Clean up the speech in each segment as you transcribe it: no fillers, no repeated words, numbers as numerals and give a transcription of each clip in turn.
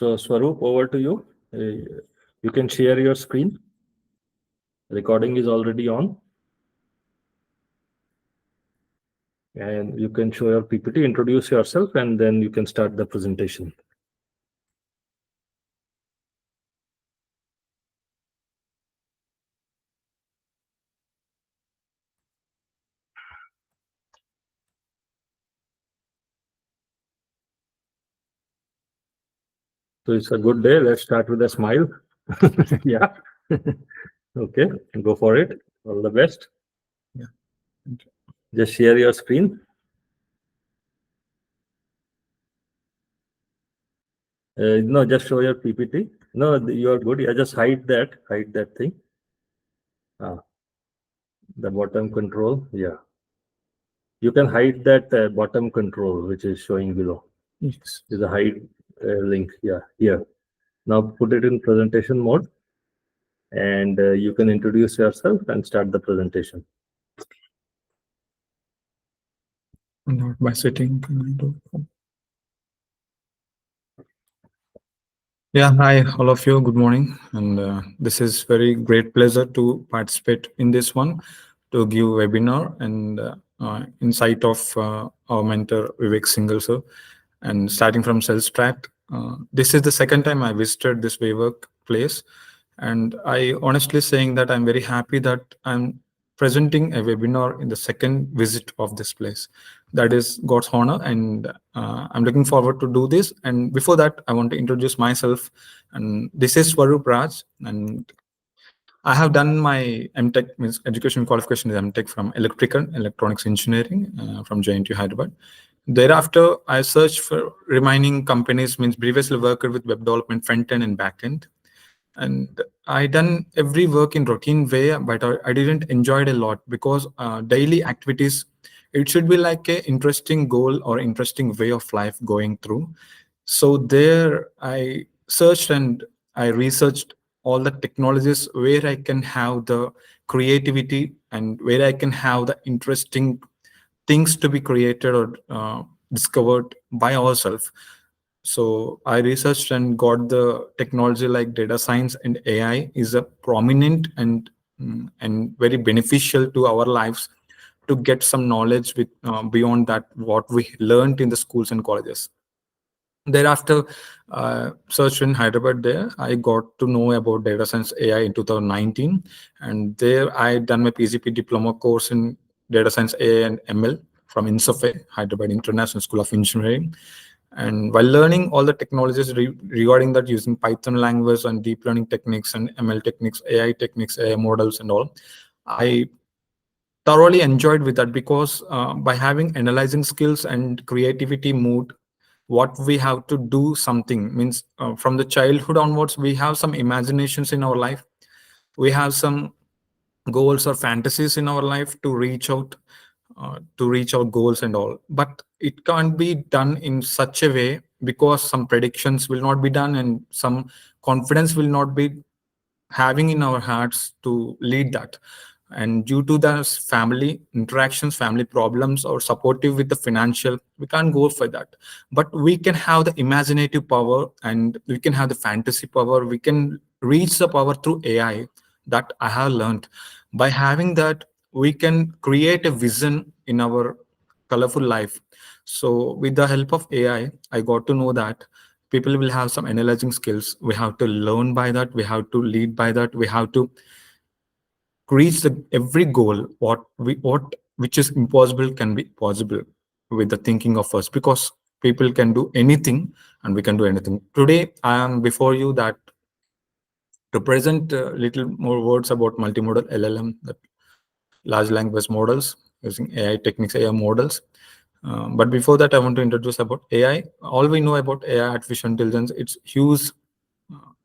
So Swaroop, over to you. You can share your screen. Recording is already on. And you can show your PPT, introduce yourself, and then you can start the presentation. So it's a good day. Let's start with a smile. Yeah. Okay, go for it. All the best. Yeah. Just share your screen. No, just show your PPT. No, you are good. Yeah, just hide that thing. The bottom control. Yeah. You can hide that bottom control, which is showing below. Yes. Is a hide link. Yeah, here. Now put it in presentation mode, and you can introduce yourself and start the presentation. Not by sitting. Yeah, hi, all of you. Good morning, and this is very great pleasure to participate in this one, to give webinar and insight of our mentor Vivek Singhal sir, and starting from Sales Tract. This is the second time I visited this WeWork place, and I honestly saying that I'm very happy that I'm presenting a webinar in the second visit of this place. That is God's honor, and I'm looking forward to do this. And before that, I want to introduce myself. And this is Swaroop Raj, and I have done my MTech, means education qualification is MTech from Electrical Electronics Engineering from JNTU Hyderabad. Thereafter, I searched for remaining companies, means previously worked with web development, front end and back end. And I done every work in routine way, but I didn't enjoy it a lot because daily activities, it should be like a interesting goal or interesting way of life going through. So there I searched and I researched all the technologies where I can have the creativity and where I can have the interesting things to be created or discovered by ourselves. So I researched and got the technology like data science and AI is a prominent and very beneficial to our lives to get some knowledge with beyond that what we learned in the schools and colleges. Thereafter, search in Hyderabad there, I got to know about data science AI in 2019. And there I done my PGP diploma course in data science AI and ML from INSAFE, Hyderabad International School of Engineering. And while learning all the technologies regarding that using Python language and deep learning techniques and ML techniques, AI models and all, I thoroughly enjoyed with that because by having analyzing skills and creativity mood, what we have to do something means from the childhood onwards, we have some imaginations in our life. We have some goals or fantasies in our life to reach our goals and all, but it can't be done in such a way because some predictions will not be done and some confidence will not be having in our hearts to lead that. And due to the family interactions, family problems, or supportive with the financial, we can't go for that. But we can have the imaginative power and we can have the fantasy power. We can reach the power through AI that I have learned. By having that, we can create a vision in our colorful life. So with the help of AI, I got to know that people will have some analyzing skills. We have to learn by that. We have to lead by that. We have to reach every goal. What which is impossible can be possible with the thinking of us, because people can do anything and we can do anything. Today, I am before you that to present a little more words about multimodal LLM, that large language models using AI techniques, AI models. But before that, I want to introduce about AI. All we know about AI, artificial intelligence, its huge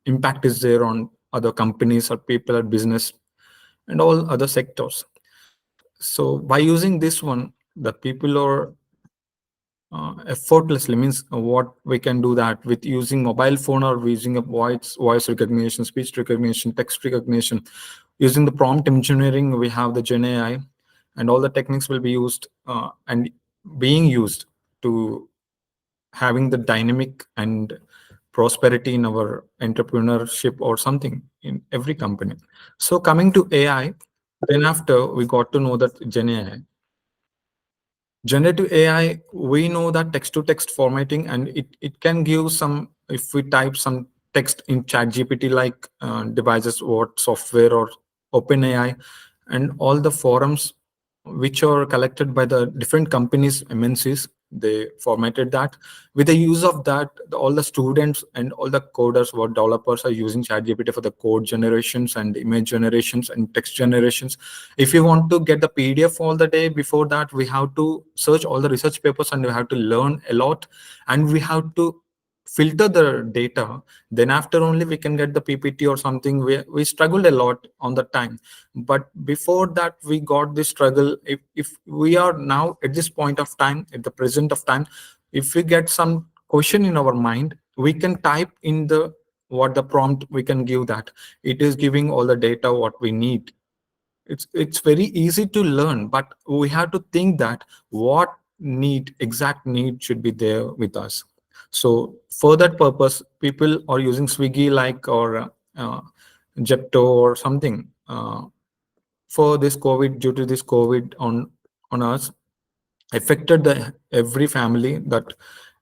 impact is there on other companies or people or business and all other sectors. So by using this one, the people are effortlessly, means what we can do that with using mobile phone or using a voice recognition, speech recognition, text recognition, using the prompt engineering, we have the Gen AI, and all the techniques will be used and being used to having the dynamic and prosperity in our entrepreneurship or something in every company. So coming to AI, then after we got to know that Gen AI. Generative AI, we know that text-to-text formatting, and it can give some, if we type some text in ChatGPT, like devices, what software or OpenAI, and all the forums which are collected by the different companies, MNCs, they formatted that. With the use of that, all the students and all the coders or developers are using ChatGPT for the code generations and image generations and text generations. If you want to get the PDF all the day, before that we have to search all the research papers and we have to learn a lot, and we have to filter the data. Then after only we can get the PPT or something. We struggled a lot on the time, but before that we got this struggle. If we are now at this point of time, at the present of time, if we get some question in our mind, we can type in the what the prompt, we can give that. It is giving all the data what we need. It's very easy to learn, but we have to think that what exact need should be there with us. So for that purpose, people are using Swiggy, like, or Jepto or something. For this COVID, due to this COVID on us, affected the every family. That,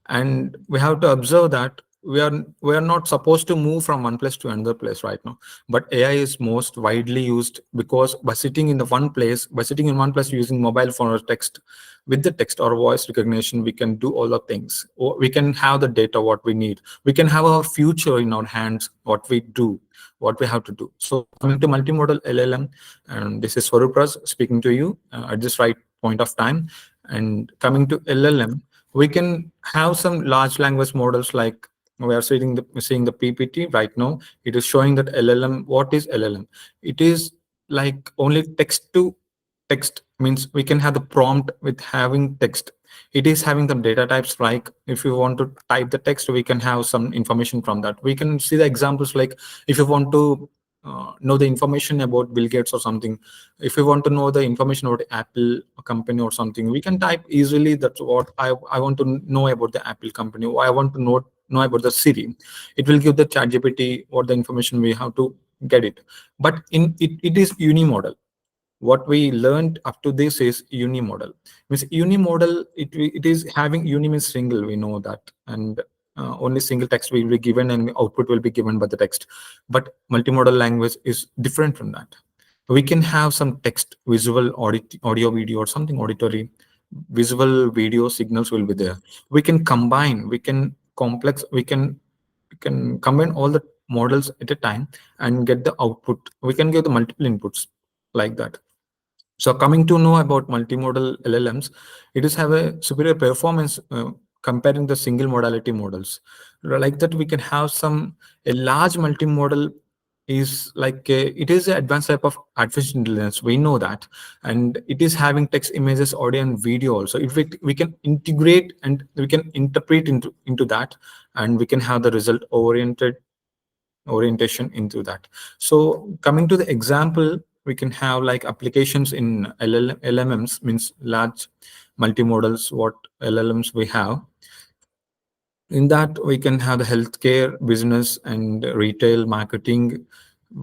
and we have to observe that we are not supposed to move from one place to another place right now, but AI is most widely used, because by sitting in the one place, by sitting in one place using mobile phone or text, with the text or voice recognition, we can do all the things, or we can have the data what we need. We can have our future in our hands, what we do, what we have to do. So coming to multimodal LLM, and this is Swaroop speaking to you at this right point of time. And coming to LLM, we can have some large language models, like we are seeing the PPT right now. It is showing that LLM. What is LLM? It is like only text to text, means we can have the prompt with having text. It is having the data types, like if you want to type the text, we can have some information from that. We can see the examples, like if you want to know the information about Bill Gates or something, if you want to know the information about Apple company or something, we can type easily. That's what I want to know about the Apple company, or I want to know about the Siri. It will give the ChatGPT what the information we have to get it. But it is unimodal. What we learned up to this is unimodal. Means unimodal, it is having uni means single, we know that, and only single text will be given and output will be given by the text. But multimodal language is different from that. We can have some text, visual, audio, video, or something auditory. Visual, video signals will be there. We can combine, we can combine all the models at a time and get the output. We can give the multiple inputs like that. So coming to know about multimodal LLMs, it is have a superior performance comparing the single modality models. Like that, we can have a large multimodal is like it is an advanced type of artificial intelligence. We know that, and it is having text, images, audio, and video also. If we can integrate and we can interpret into that, and we can have the result orientation into that. So coming to the example, we can have like applications in LLMs, means large multimodals, what LLMs we have. In that, we can have the healthcare, business, and retail, marketing,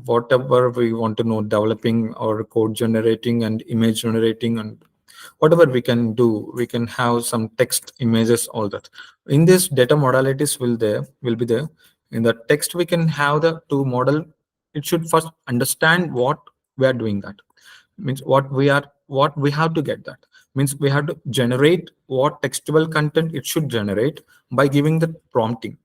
whatever we want to know, developing or code generating and image generating, and whatever we can do. We can have some text, images, all that. In this, data modalities will be there. In the text, we can have the two model. It should first understand what we are doing. That means what we have to get. That means we have to generate what textual content it should generate by giving the prompting.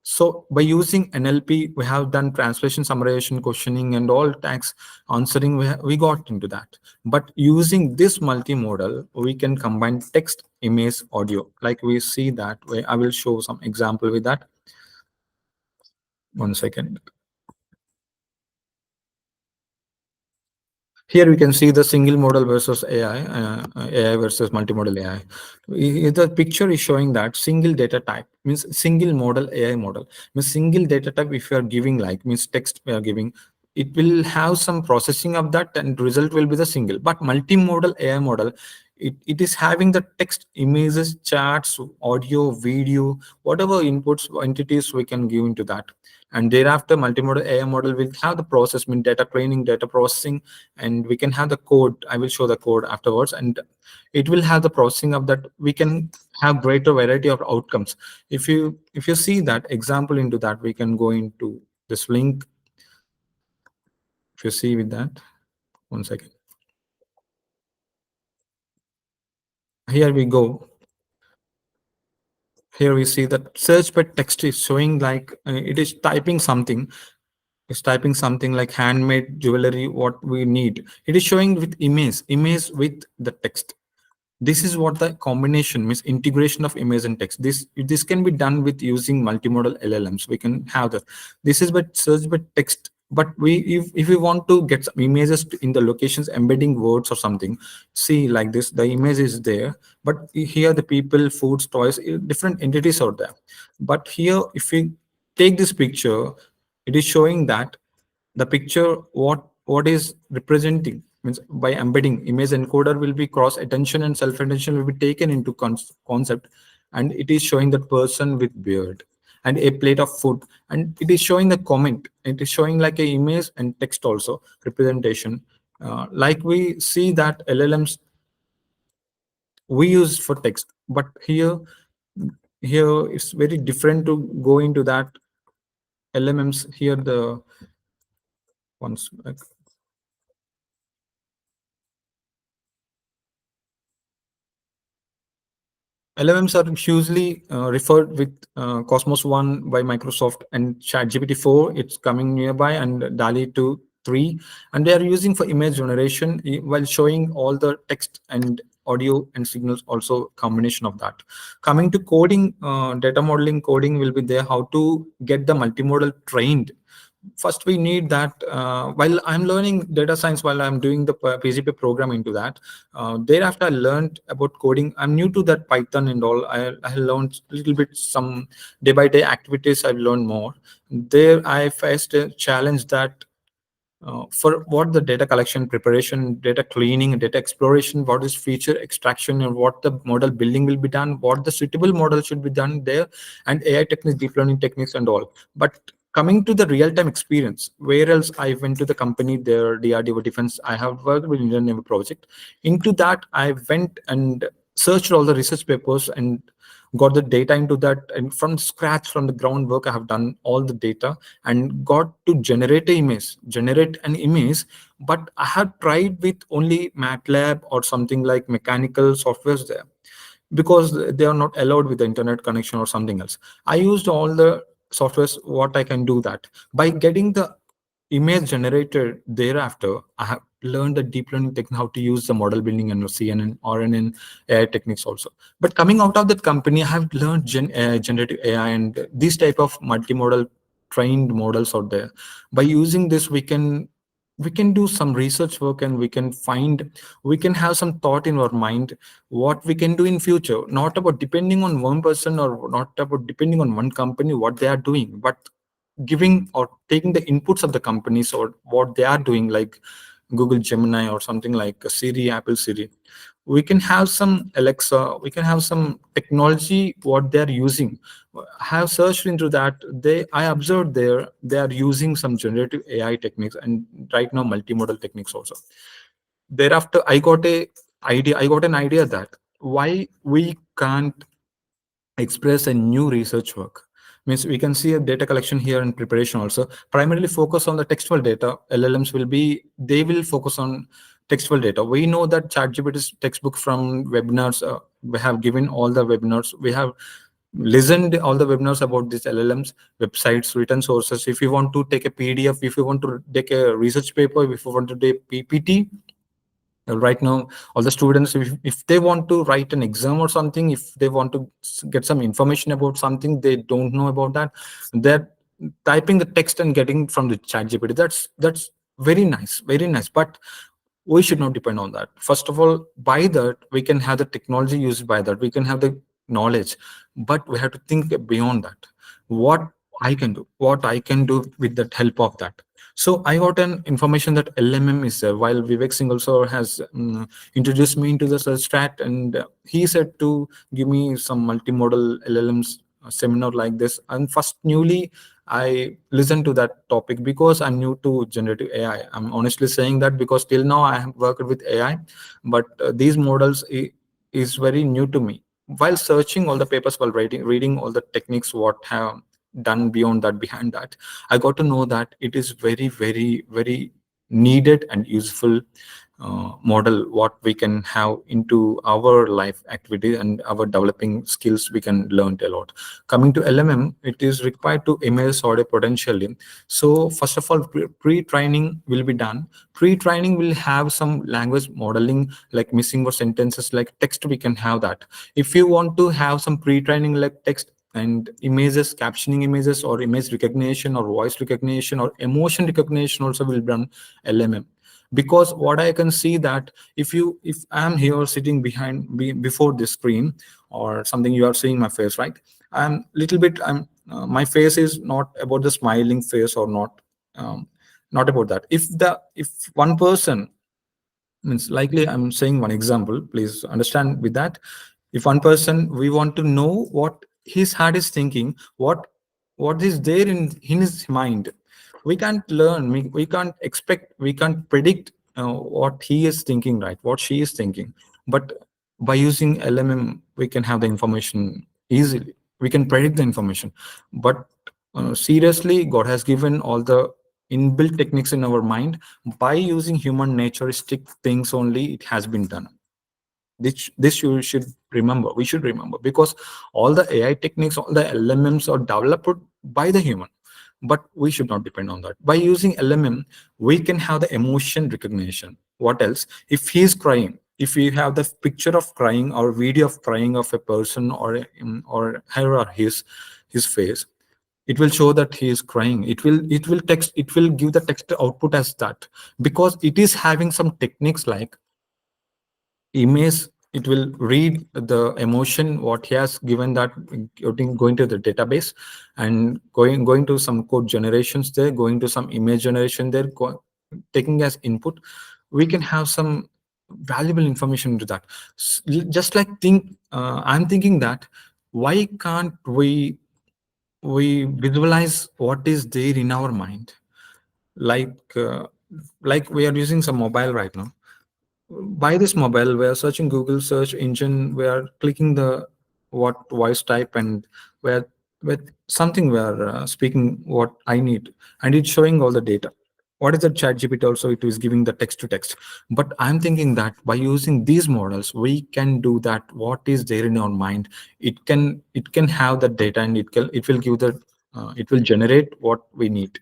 So by using NLP, we have done translation, summarization, questioning, and all tags answering. We got into that. But using this multimodal, we can combine text, image, audio. Like we see that way. I will show some example with that. 1 second. Here we can see the single model versus AI versus multimodal AI. The picture is showing that single data type means single model AI model. Means single data type, if you are giving like means text we are giving, it will have some processing of that and result will be the single. But multimodal AI model, it is having the text, images, charts, audio, video, whatever inputs entities we can give into that. And thereafter multimodal AI model will have the process, mean data training, data processing, and we can have the code. I will show the code afterwards, and it will have the processing of that. We can have greater variety of outcomes. If you see that example into that, we can go into this link. If you see with that, one second, here we go. Here we see that search by text is showing like it is typing something. It's typing something like handmade jewelry, what we need. It is showing with image with the text. This is what the combination means, integration of image and text. This can be done with using multimodal LLMs. We can have that. This is by search by text, but if we want to get some images in the locations embedding words or something, see like this, the image is there, but here the people, foods, toys, different entities are there. But here if we take this picture, it is showing that the picture what is representing, means by embedding image encoder will be cross attention and self attention will be taken into concept, and it is showing that person with beard and a plate of food, and it is showing the comment. It is showing like a image and text also representation. Like we see that LLMs we use for text, but here it's very different to go into that LMMs. Here the ones like LLMs are hugely referred with Cosmos 1 by Microsoft and ChatGPT 4. It's coming nearby, and DALI 2, 3. And they are using for image generation while showing all the text and audio and signals, also combination of that. Coming to coding, data modeling coding will be there. How to get the multimodal trained. First we need that while I'm learning data science, while I'm doing the PGP program into that, thereafter I learned about coding. I'm new to that Python and all. I learned a little bit, some day by day activities I've learned more. There I faced a challenge that for what the data collection, preparation, data cleaning, data exploration, what is feature extraction, and what the model building will be done, what the suitable model should be done there, and AI techniques, deep learning techniques and all. But coming to the real-time experience, where else I went to the company there, DRDO Defense, I have worked with Indian Navy project. Into that, I went and searched all the research papers and got the data into that, and from scratch, from the groundwork, I have done all the data and got to generate an image. But I have tried with only MATLAB or something like mechanical softwares there, because they are not allowed with the internet connection or something else. I used all the softwares what I can do that. By getting the image generated thereafter, I have learned the deep learning technique, how to use the model building and CNN, RNN, AI techniques also. But coming out of that company, I have learned generative AI and these type of multimodal trained models out there. By using this, we can do some research work, and we can have some thought in our mind what we can do in future, not about depending on one person or not about depending on one company what they are doing, but giving or taking the inputs of the companies or what they are doing, like Google Gemini or something like Siri, Apple Siri. We can have some Alexa, we can have some technology what they're using. I have searched into that. I observed they are using some generative AI techniques, and right now multimodal techniques also. Thereafter, I got an idea that why we can't express a new research work. Means we can see a data collection here and preparation also. Primarily focus on the textual data. LLMs they will focus on textual data. We know that ChatGPT's textbook from webinars, we have given all the webinars. We have listened all the webinars about these LLMs, websites, written sources. If you want to take a PDF, if you want to take a research paper, if you want to take PPT, right now all the students, if they want to write an exam or something, if they want to get some information about something they don't know about that, they're typing the text and getting from the chat GPT. That's very nice, very nice, but we should not depend on that. First of all, by that we can have the technology used, by that we can have the knowledge, but we have to think beyond that. What I can do, what I can do with the help of that. So I got an information that LMM is there. While Vivek Singh also has introduced me into the search strat, and he said to give me some multimodal LLMs seminar like this. And first, newly I listened to that topic because I'm new to generative AI. I'm honestly saying that because till now I have worked with AI, but these models is very new to me. While searching all the papers, while reading all the techniques, what have done beyond that, behind that, I got to know that it is very, very, very needed and useful model what we can have into our life activity and our developing skills. We can learn a lot. Coming to LMM, it is required to image order potentially. So first of all, pre-training will be done. Pre-training will have some language modeling, like missing or sentences like text. We can have that. If you want to have some pre-training like text and images, captioning images, or image recognition, or voice recognition, or emotion recognition, also will be done LMM. Because what I can see that if I'm here sitting before this screen or something, you are seeing my face, right? I'm little bit, my face is not about the smiling face or not, not about that. If one person, means likely, I'm saying one example, please understand with that. If one person, we want to know what his heart is thinking, what is there in his mind, we can't learn, we can't expect, we can't predict what he is thinking, right, what she is thinking. But by using LMM, we can have the information easily, we can predict the information. But seriously, God has given all the inbuilt techniques in our mind. By using human naturistic things only, it has been done. This you should remember, we should remember, because all the AI techniques, all the LMMs are developed by the human, but we should not depend on that. By using LMM, we can have the emotion recognition. What else? If he is crying, if we have the picture of crying or video of crying of a person, or her or his face, it will show that he is crying. It will text, it will give the text output as that, because it is having some techniques like image. It will read the emotion what he has given, that going to the database, and going to some code generations there, going to some image generation there, taking as input. We can have some valuable information into that. Just like I'm thinking that, why can't we visualize what is there in our mind, like like we are using some mobile right now. By this mobile, we are searching Google search engine, we are clicking the what voice type, and where with something we are speaking what I need, and it's showing all the data. What is the chat GPT? Also, it is giving the text to text. But I'm thinking that by using these models, we can do that what is there in our mind. It can have the data, and it will give the it will generate what we need.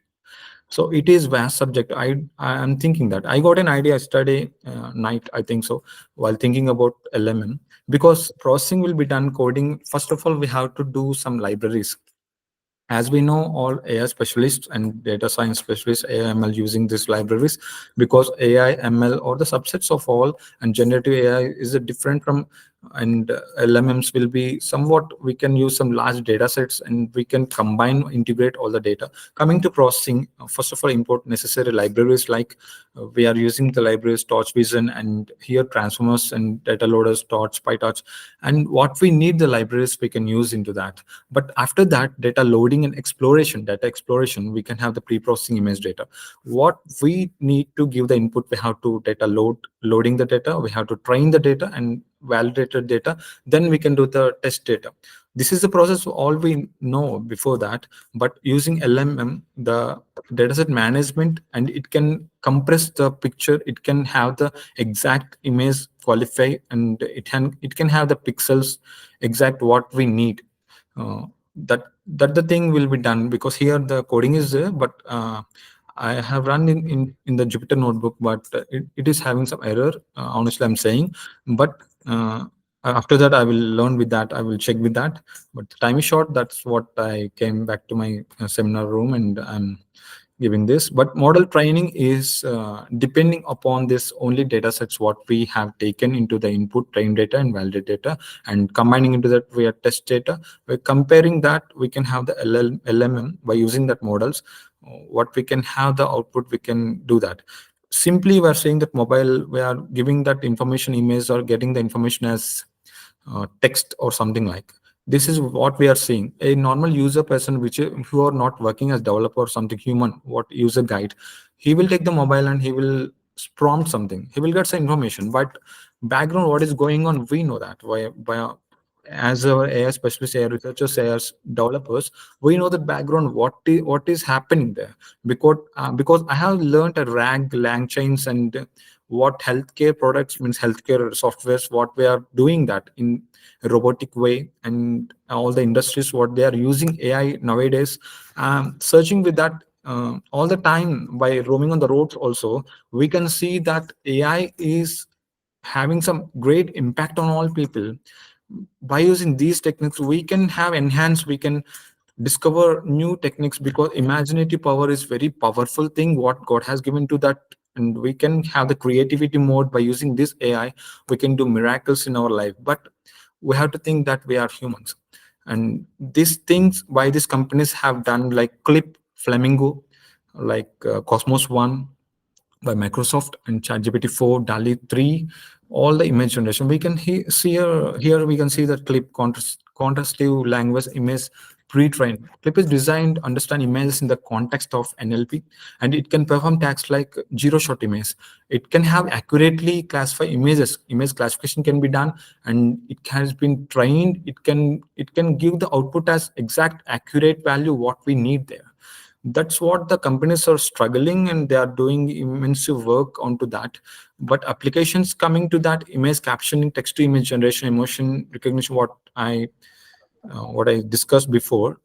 So it is vast subject. I am thinking that I got an idea yesterday night, I think so, while thinking about LMM. Because processing will be done coding, first of all we have to do some libraries. As we know, all AI specialists and data science specialists, AI/ML, using these libraries, because AI/ML, or the subsets of all, and generative AI is a different from, and LMMs will be somewhat, we can use some large data sets, and we can combine, integrate all the data. Coming to processing, first of all, import necessary libraries, like we are using the libraries Torch Vision, and here transformers and data loaders, Torch, PyTorch, and what we need the libraries we can use into that. But after that, data loading and exploration, data exploration, we can have the pre-processing image data. What we need to give the input, we have to loading the data, we have to train the data and validated data, then we can do the test data. This is the process all we know before that. But using LMM, the dataset management, and it can compress the picture, it can have the exact image qualify, and it can have the pixels exact what we need. That the thing will be done, because here the coding is there, but I have run in the Jupyter notebook, but it is having some error, honestly I'm saying. But after that I will learn with that, I will check with that. But the time is short, that's what I came back to my seminar room, and I'm giving this. But model training is depending upon this only data sets what we have taken into the input, train data and validate data, and combining into that we are test data. We're comparing that, we can have the LLM by using that models. What we can have the output, we can do that. Simply we're saying that mobile, we are giving that information image or getting the information as text or something like. This is what we are seeing. A normal user person who are not working as developer or something human, what user guide, he will take the mobile and he will prompt something, he will get some information, but background what is going on, we know that by as our AI specialists, AI researchers, AI developers, we know the background what is happening there. Because I have learned a RAG, lang chains, and what healthcare products means, healthcare softwares, what we are doing that in a robotic way, and all the industries what they are using AI nowadays. Searching with that all the time by roaming on the roads also, we can see that AI is having some great impact on all people. By using these techniques we can have enhanced, we can discover new techniques, because imaginative power is very powerful thing what God has given to that. And we can have the creativity mode by using this AI, we can do miracles in our life. But we have to think that we are humans, and these things by these companies have done, like Clip, Flamingo, like Cosmos One by Microsoft, and ChatGPT 4, DALI 3, all the image generation. We can see here we can see that Clip contrastive language image pre-trained. Clip is designed to understand images in the context of NLP, and it can perform tasks like zero-shot image. It can have accurately classify images. Image classification can be done, and it has been trained. It can give the output as exact accurate value what we need there. That's what the companies are struggling, and they are doing immense work onto that. But applications coming to that, image captioning, text to image generation, emotion recognition, what I discussed before,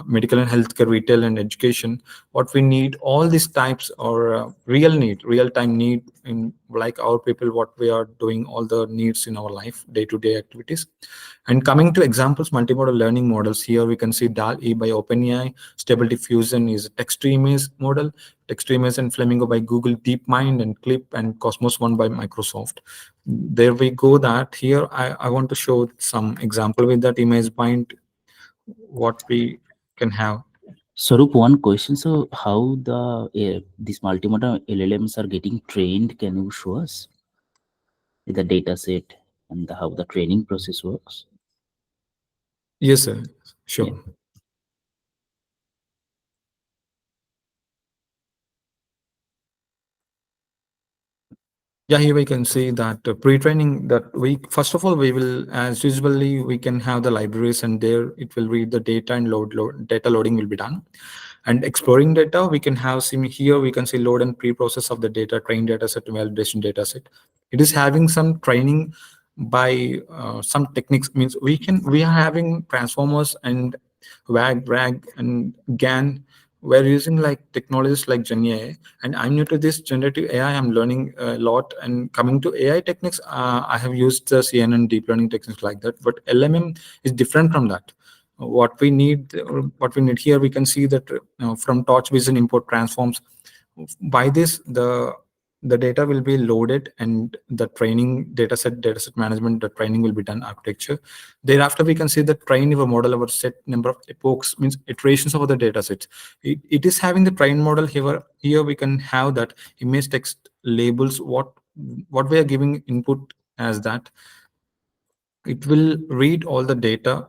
medical and healthcare, retail and education, what we need, all these types are real time need in like our people, what we are doing, all the needs in our life, day-to-day activities. And coming to examples, multimodal learning models, here we can see DAL-E by OpenAI, Stable Diffusion is a text-to-image model, text-to-image and Flamingo by Google DeepMind, and Clip and Cosmos One by Microsoft. There we go. That here I want to show some example with that image bind, what we can have. Swaroop, one question. So, how these multimodal LLMs are getting trained? Can you show us with the data set and how the training process works? Yes, sir. Yeah. Sure. Yeah, here we can see that pre-training, that we first of all we will, as usually we can have the libraries, and there it will read the data and data loading will be done. And exploring data, we can have here we can see load and pre-process of the data, train data set, validation data set. It is having some training by some techniques, means we are having transformers and WAG, RAG, and GAN. We're using like technologies like GenAI, and I'm new to this generative AI. I'm learning a lot. And coming to AI techniques, I have used the CNN deep learning techniques like that. But LMM is different from that. What we need here, we can see that from torch vision import transforms. By this, the data will be loaded, and the training dataset management, the training will be done architecture. Thereafter we can see the train your model over set number of epochs, means iterations of the data sets. It is having the train model here we can have that image text labels, what we are giving input as that. It will read all the data.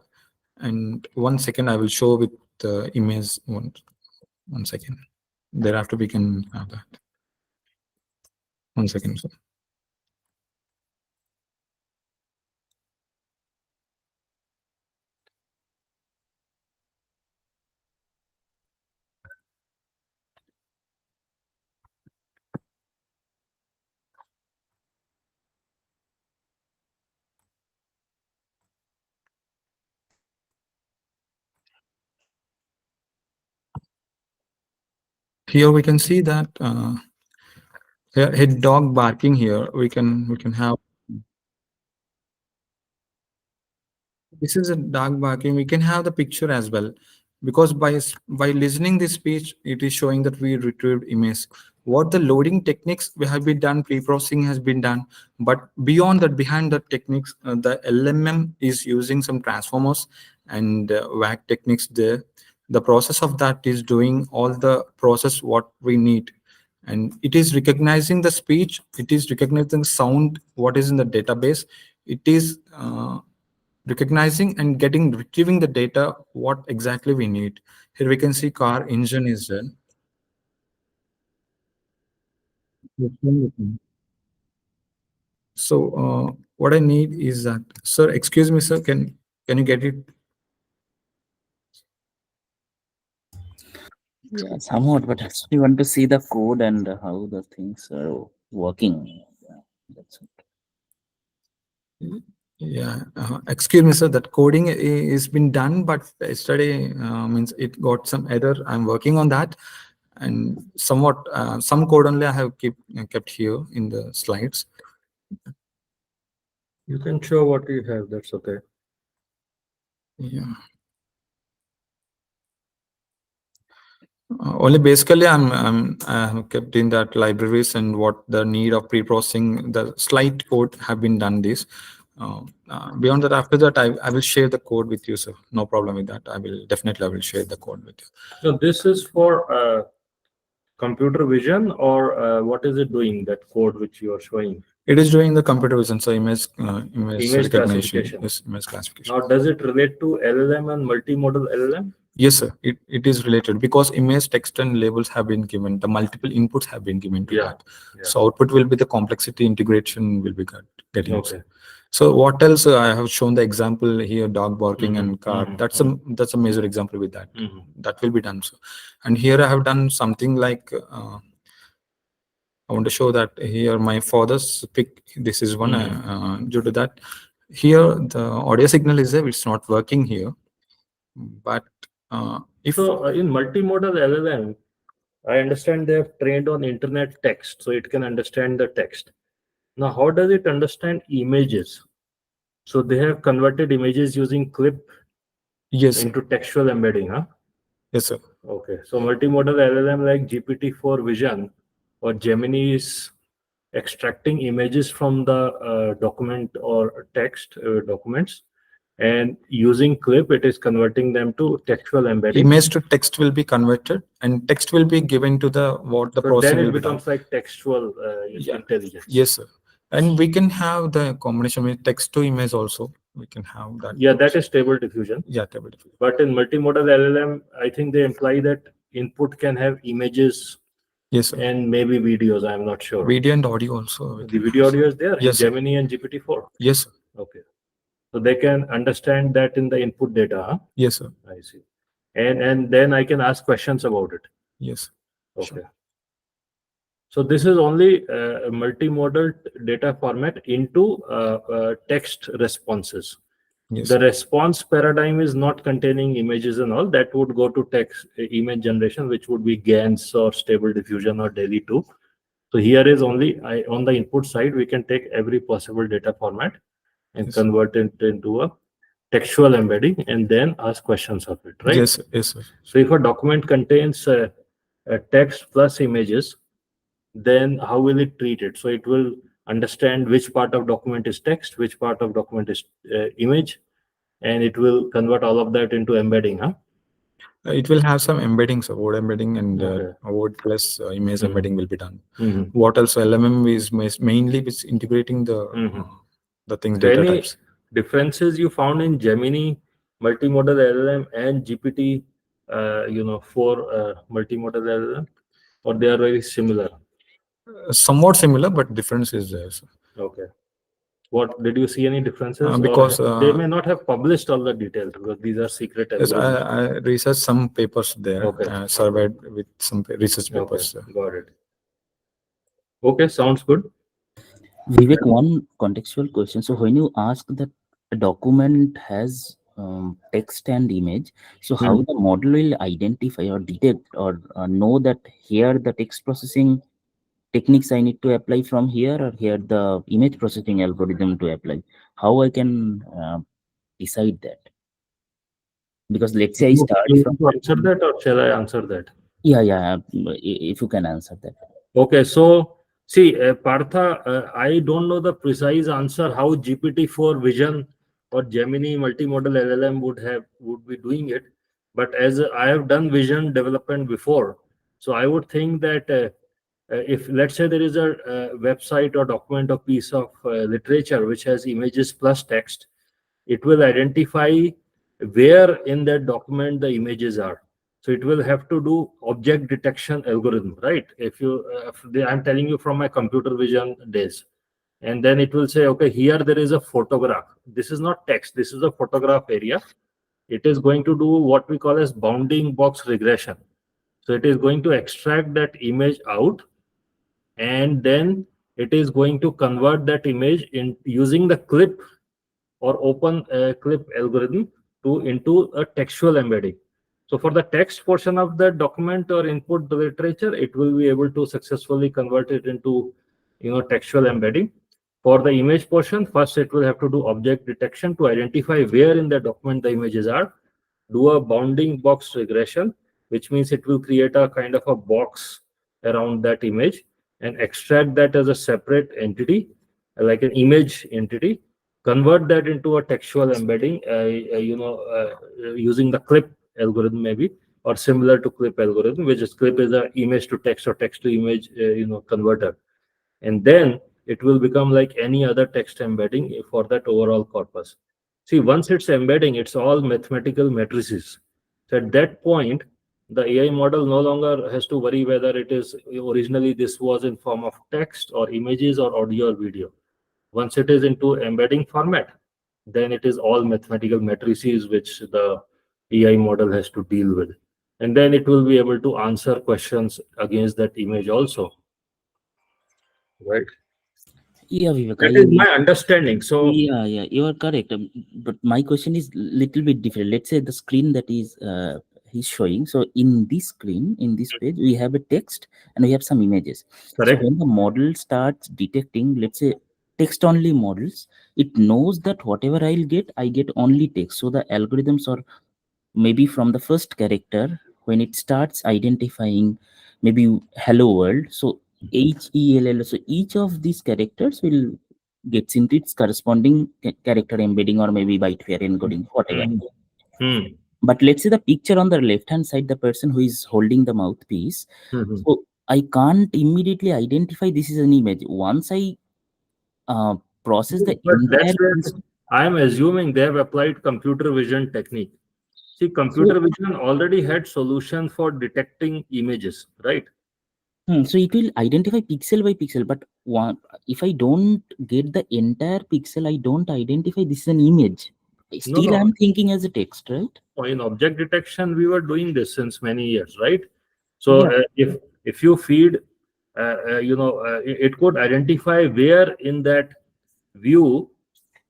And 1 second I will show with the image. One second. Thereafter we can have that. 1 second, sir. Here we can see that a dog barking. Here we can have, this is a dog barking. We can have the picture as well. because by listening this speech, it is showing that we retrieved image. What the loading techniques we have been done, pre-processing has been done, but beyond that, behind the techniques, the LMM is using some transformers and WAG techniques there. The process of that is doing all the process what we need, and it is recognizing the speech, it is recognizing sound what is in the database, it is recognizing and retrieving the data what exactly we need. Here we can see car engine is there. So what I need is that, sir, excuse me, sir, can you get it? Yeah, somewhat, but I actually want to see the code and how the things are working. Yeah, that's it. Yeah, excuse me, sir, that coding is been done, but yesterday means it got some error. I'm working on that, and somewhat some code only I have kept here in the slides. You can show what you have. That's okay. Yeah. Only basically I have kept in that libraries and what the need of pre-processing, the slight code have been done this. Beyond that, after that, I will share the code with you, sir. No problem with that. I will share the code with you. So this is for computer vision, or what is it doing, that code which you are showing? It is doing the computer vision, so image recognition. classification. Yes, image classification. Now, does it relate to LLM and multimodal LLM? Yes, sir. It is related because image, text, and labels have been given. The multiple inputs have been given to that. Yeah. So output will be the complexity integration will be getting. Okay. So what else? I have shown the example here: dog barking and car. mhm, That's a major example with that. Mhm. That will be done. So, and here I have done something like I want to show that here my father's pic. This is one due to that. Here the audio signal is there. It's not working here, but if So in multimodal LLM, I understand they have trained on internet text, so it can understand the text. Now, how does it understand images? So they have converted images using clip yes, into textual embedding, huh? yes, sir. Okay. So multimodal LLM like GPT-4 Vision or Gemini is extracting images from the document or text documents, and using clip, it is converting them to textual embedding. Image to text will be converted, and text will be given to the what the So processing then will it be done. becomes like textual Yeah. intelligence. Yes, sir. And we can have the combination with text to image also. We can have that. Yeah, that is stable diffusion. Yeah, stable diffusion. But in multimodal LLM, I think they imply that input can have images. Yes, sir. And maybe videos. I'm not sure. Video and audio also. The video audio is there. Yes, in Gemini and GPT-4. Yes, sir. Okay. So they can understand that in the input data. Huh? Yes, sir. I see. And then I can ask questions about it. Yes. Okay. Sure. So this is only a multimodal data format into text responses. Yes. The response paradigm is not containing images and all. That would go to text image generation, which would be GANs or stable diffusion or DALI 2. So here is only on the input side, we can take every possible data format and Yes. convert it into a textual embedding and then ask questions of it, right? Yes, yes, sir. So if a document contains a text plus images, then how will it treat it? So it will understand which part of document is text, which part of document is image, and it will convert all of that into embedding, huh? It will have some embeddings, word embedding and Okay. word plus image embedding will be done. Mhm. What else? LMM is mainly is integrating the things, So data any types. differences you found in Gemini multimodal LLM and GPT, for multimodal LLM, or they are very similar? Somewhat similar, but difference is there. Sir. Okay. What did you see any differences? Because or they may not have published all the details because these are secret. Yes, I researched some papers there. Okay. Surveyed with some research Okay, papers. got it. Okay, sounds good. Vivek, one contextual question. So when you ask that a document has text and image, so how the model will identify or detect or know that here the text processing techniques I need to apply from here, or here the image processing algorithm to apply? How I can decide that? Because let's say I You start you from, want to answer that, or shall I answer that? yeah, if you can answer that. Okay, so see, Partha, I don't know the precise answer how GPT-4 Vision or Gemini multimodal LLM would be doing it, but as I have done vision development before, so I would think that if let's say there is a, website or document or piece of literature which has images plus text, it will identify where in that document the images are. So it will have to do object detection algorithm, right? I'm telling you from my computer vision days, and then it will say, okay, here there is a photograph. This is not text. This is a photograph area. It is going to do what we call as bounding box regression. So it is going to extract that image out, and then it is going to convert that image in using the clip or open clip algorithm to into a textual embedding. So for the text portion of the document or input the literature, it will be able to successfully convert it into textual embedding. For the image portion, first it will have to do object detection to identify where in the document the images are, do a bounding box regression, which means it will create a kind of a box around that image and extract that as a separate entity, like an image entity, convert that into a textual embedding, using the clip algorithm maybe, or similar to clip algorithm, which is clip is a image to text or text to image, converter. And then it will become like any other text embedding for that overall corpus. See, once it's embedding, it's all mathematical matrices. So at that point, the AI model no longer has to worry whether it is originally this was in form of text or images or audio or video. Once it is into embedding format, then it is all mathematical matrices which the AI model has to deal with. And then it will be able to answer questions against that image also. Right. Yeah, Vivek, That is my understanding. So, yeah, you are correct. But my question is little bit different. Let's say the screen that is he's showing. So in this screen, in this page, we have a text and we have some images. So correct. when the model starts detecting, let's say text only models, it knows that whatever I get only text. So the algorithms are maybe from the first character when it starts identifying maybe hello world. So HELL. So each of these characters will gets into its corresponding character embedding or maybe byte pair encoding, whatever. Hmm. Hmm. But let's say the picture on the left hand side, the person who is holding the mouthpiece. Hmm. So I can't immediately identify this is an image. Once I uh, process the But entire that's where piece. I am assuming they have applied computer vision technique. See, computer So, vision already had solution for detecting images, right? so it will identify pixel by pixel, but if I don't get the entire pixel, I don't identify this is an image. No, Still, no. I'm thinking as a text, right? In object detection, we were doing this since many years, right? So Yeah, if you feed, it could identify where in that view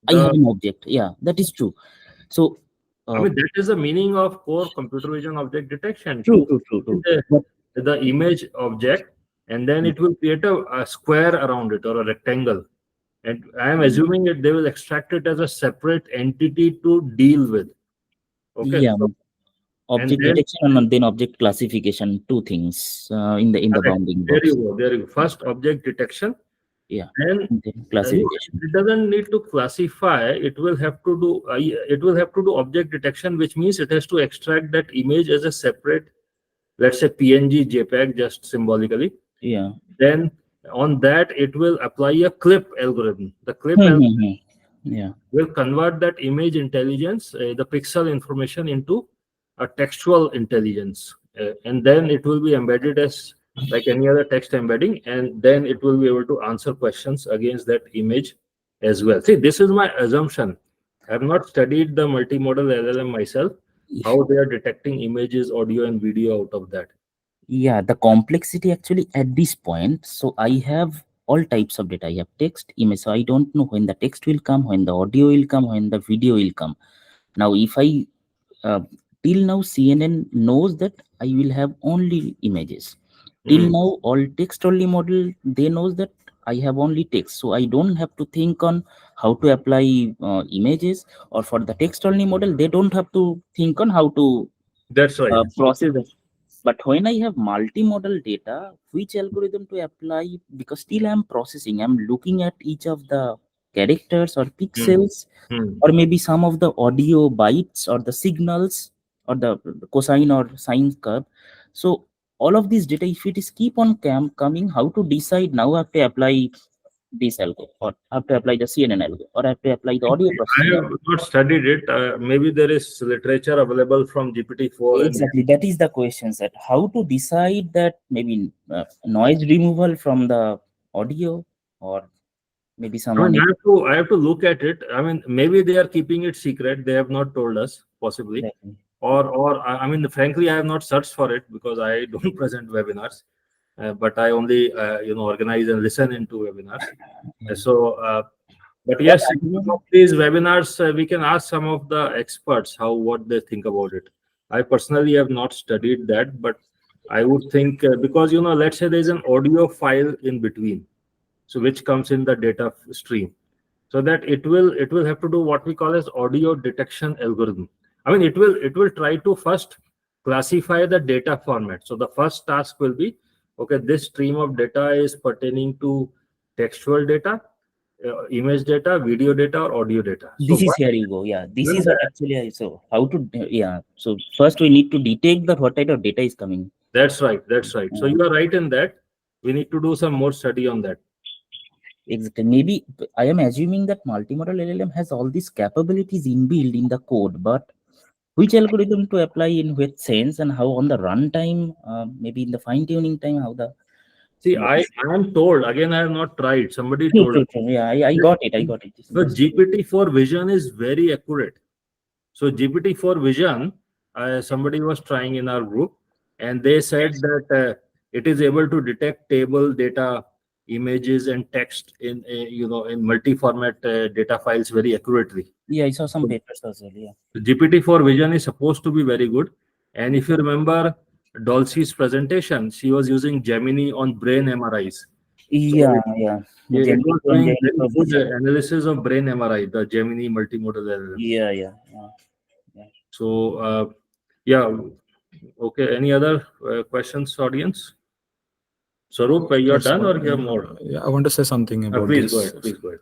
I have the. an object. Yeah, that is true. So, I uh, mean, that is the meaning of core computer vision object detection true, to true, true, find true. But the image object, and then it will create a square around it or a rectangle. And I am assuming that they will extract it as a separate entity to deal with. Okay, yeah, so and object then detection and then object classification, two things in the correct. bounding There you box. go. There you go. First object detection, Yeah, then and then no, classification. it doesn't need to classify. It will have to do object detection, which means it has to extract that image as a separate, let's say PNG, JPEG, just symbolically. Yeah. Then on that, it will apply a clip algorithm. The clip Hmm, algorithm hmm, hmm. Yeah. will convert that image intelligence, the pixel information, into a textual intelligence. And then it will be embedded as like any other text embedding, and then it will be able to answer questions against that image as well. See, this is my assumption. I have not studied the multimodal LLM myself, how they are detecting images, audio, and video out of that. Yeah, the complexity actually at this point. So I have all types of data. I have text, image. So I don't know when the text will come, when the audio will come, when the video will come. Now, if I uh, till now CNN knows that I will have only images. Till Mm. now, all text only model they knows that I have only text, so I don't have to think on how to apply images. Or for the text only model, they don't have to think on how to That's right. process it. But when I have multimodal data, which algorithm to apply? Because still I'm processing, I'm looking at each of the characters or pixels, Hmm. or maybe some of the audio bytes or the signals or the cosine or sine curve. So all of this data, if it is keep on coming, how to decide now I have to apply this algo, or I have to apply the CNN algo, or I have to apply the audio I processing have algo? not studied it. Maybe there is literature available from GPT-4 and Exactly, that is the question set. How to decide that maybe noise removal from the audio, or maybe I someone mean, is I have to look at it. I mean, maybe they are keeping it secret. They have not told us, possibly. exactly. Or I mean, frankly, I have not searched for it because I don't present webinars, but I only organize and listen into webinars. But What yes, in some of again? these webinars, we can ask some of the experts what they think about it. I personally have not studied that, but I would think because let's say there is an audio file in between, so which comes in the data stream, so that it will have to do what we call as audio detection algorithm. I mean, it will try to first classify the data format. So the first task will be, okay, this stream of data is pertaining to textual data, image data, video data, or audio data. So This is here you go. Yeah, this when is what that, actually so how to yeah. So first we need to detect that what type of data is coming. that's right, that's right. So Uh, you are right in that. We need to do some more study on that. exactly. Maybe I am assuming that multimodal LLM has all these capabilities inbuilt in the code, but which algorithm to apply in which sense, and how on the runtime, maybe in the fine tuning time, how the See, what I is am told, again, I have not tried. Somebody true, told true, us true. Yeah, I that got it. I got it. the Just GPT-4 vision is very accurate. So GPT-4 vision, somebody was trying in our group, and they said that it is able to detect table data, images, and text in multi-format data files very accurately. yeah, I saw some So papers as well. Yeah. GPT-4 vision is supposed to be very good. And if you remember Dulce's presentation, she was using Gemini on brain MRIs. So Yeah, yeah. The it Gemini was and doing Gemini very Pro good vision. analysis of brain MRI, the Gemini multimodal LLM. Yeah, yeah, yeah. Yeah. So, yeah, okay. Any other questions, audience? Swaroop, you're That's done what. or you have more? Yeah, I want to say something about Please go this. ahead. Please go ahead.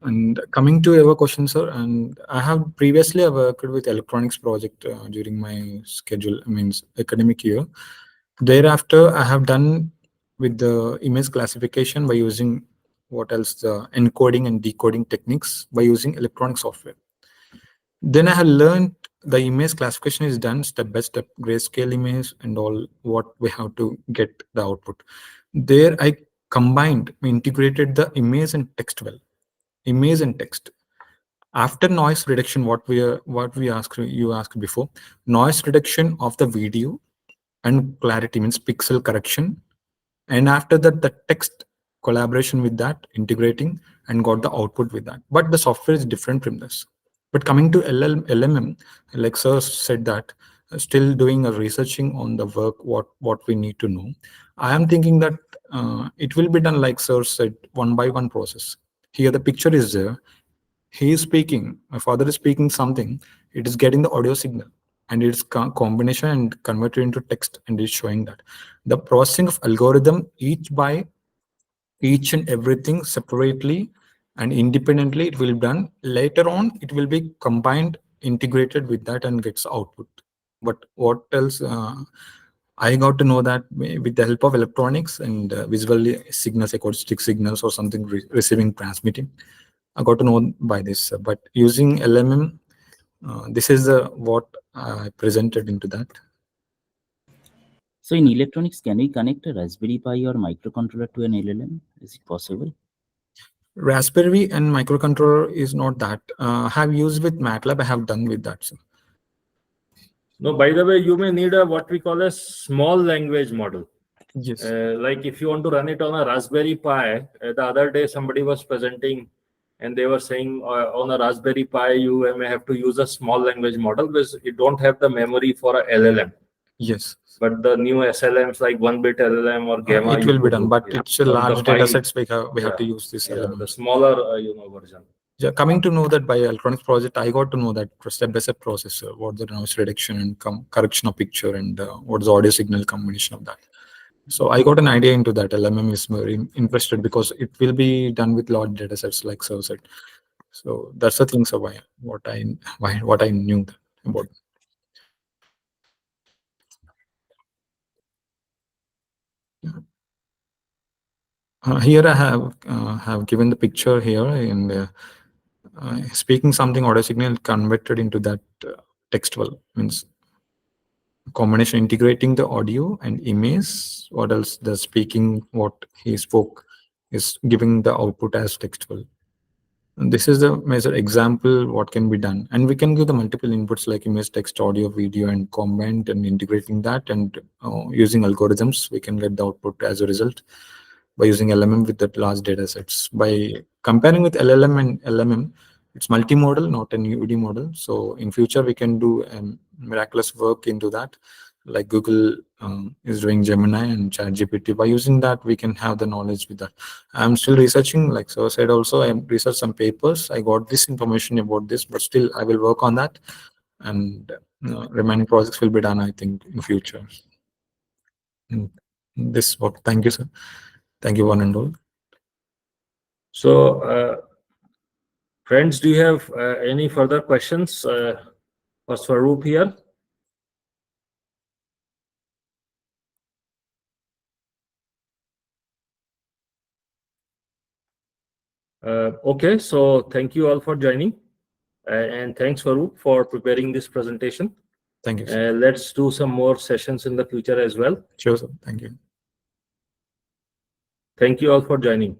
And coming to your question, sir, and I have previously worked with electronics project during my schedule, I mean academic year. Thereafter, I have done with the image classification by using what else, the encoding and decoding techniques by using electronic software. Then I have learned the image classification is done step by step, grayscale image and all what we have to get the output. There I integrated the image and text well, image and text. After noise reduction, what we asked, you asked before, noise reduction of the video and clarity means pixel correction, and after that the text collaboration with that integrating and got the output with that. But the software is different from this. But coming to LLM, like sir said that still doing a researching on the work, what we need to know. I am thinking that it will be done like sir said, one by one process. Here the picture is there, he is speaking, my father is speaking something, it is getting the audio signal and its combination and converted into text and is showing that. The processing of algorithm each and everything separately and independently it will be done. Later on, it will be combined, integrated with that and gets output. But what else? I got to know that with the help of electronics and visual signals, acoustic signals or something receiving, transmitting. I got to know by this. But using LMM, this is what I presented into that. So in electronics, can we connect a Raspberry Pi or microcontroller to an LLM? Is it possible? Raspberry and microcontroller is not that. Have used with MATLAB. I have done with that. So. No, by the way, you may need a what we call a small language model. Yes. Like if you want to run it on a Raspberry Pi, the other day somebody was presenting and they were saying on a Raspberry Pi, you may have to use a small language model because you don't have the memory for a LLM. Yes. But the new SLMs like 1-bit LLM or Gamma, It you will be could done, do. but Yeah. it's a But the large data file- sets. We have yeah, to use this yeah, element. the smaller version. Yeah, coming to know that by electronics project, I got to know that step-by-step process, what the noise reduction and correction of picture, and what is the audio signal combination of that. So I got an idea into that. LMM is very interested because it will be done with large data sets like server set. So that's the thing. So what I knew about. Here I have given the picture here, and speaking something audio signal converted into that textual, means combination integrating the audio and image. What else? The speaking what he spoke is giving the output as textual. And this is the major example what can be done, and we can give the multiple inputs like image, text, audio, video, and comment, and integrating that, and using algorithms we can get the output as a result by using LMM with that large data sets. By comparing with LLM and LMM, it's multimodal, not an UD model. So in future we can do miraculous work into that, like Google is doing Gemini and ChatGPT. By using that, we can have the knowledge with that. I'm still researching, like Sir said also, I researched some papers. I got this information about this, but still I will work on that. And remaining projects will be done, I think, in future. This work. Thank you, sir. Thank you, one and all. So, friends, do you have any further questions for Swaroop here? Okay, so thank you all for joining, and thanks Swaroop for preparing this presentation. Thank you, sir. Let's do some more sessions in the future as well. Sure, sir. Thank you. Thank you all for joining.